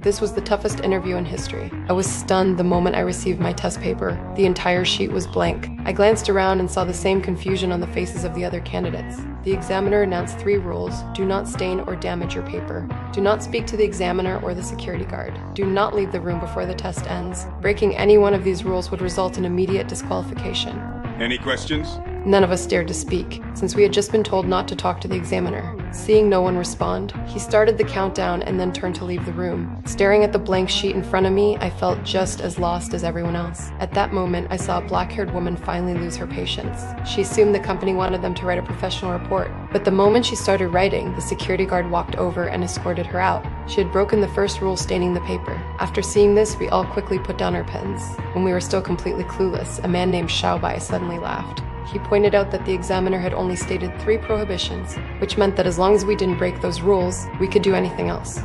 This was the toughest interview in history. I was stunned the moment I received my test paper. The entire sheet was blank. I glanced around and saw the same confusion on the faces of the other candidates. The examiner announced 3 rules. Do not stain or damage your paper. Do not speak to the examiner or the security guard. Do not leave the room before the test ends. Breaking any one of these rules would result in immediate disqualification. Any questions? None of us dared to speak, since we had just been told not to talk to the examiner. Seeing no one respond, he started the countdown and then turned to leave the room. Staring at the blank sheet in front of me, I felt just as lost as everyone else. At that moment, I saw a black-haired woman finally lose her patience. She assumed the company wanted them to write a professional report, but the moment she started writing, the security guard walked over and escorted her out. She had broken the first rule, staining the paper. After seeing this, we all quickly put down our pens. When we were still completely clueless, a man named Xiaobai suddenly laughed. He pointed out that the examiner had only stated 3 prohibitions, which meant that as long as we didn't break those rules, we could do anything else.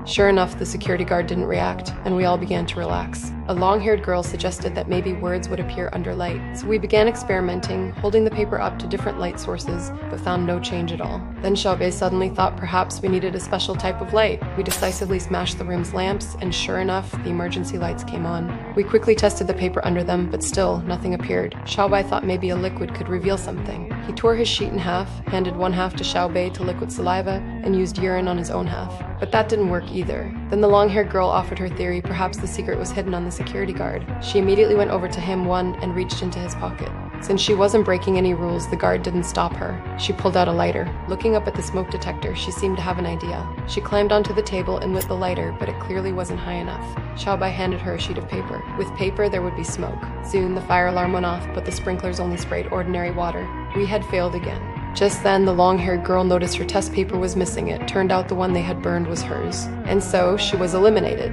Sure enough, the security guard didn't react, and we all began to relax. A long-haired girl suggested that maybe words would appear under light, so we began experimenting, holding the paper up to different light sources, but found no change at all. Then Xiaobei suddenly thought perhaps we needed a special type of light. We decisively smashed the room's lamps, and sure enough, the emergency lights came on. We quickly tested the paper under them, but still, nothing appeared. Xiaobai thought maybe a liquid could reveal something. He tore his sheet in half, handed one half to Xiaobei to liquid saliva, and used urine on his own half. But that didn't work either. Then the long-haired girl offered her theory perhaps the secret was hidden on the security guard. She immediately went over to him and reached into his pocket. Since she wasn't breaking any rules, the guard didn't stop her. She pulled out a lighter. Looking up at the smoke detector, she seemed to have an idea. She climbed onto the table and lit the lighter, but it clearly wasn't high enough. Xiaobai handed her a sheet of paper. With paper, there would be smoke. Soon, the fire alarm went off, but the sprinklers only sprayed ordinary water. We had failed again. Just then, the long-haired girl noticed her test paper was missing. It turned out the one they had burned was hers. And so, she was eliminated.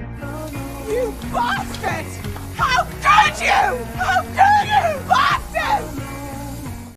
You bastard! How could you? How could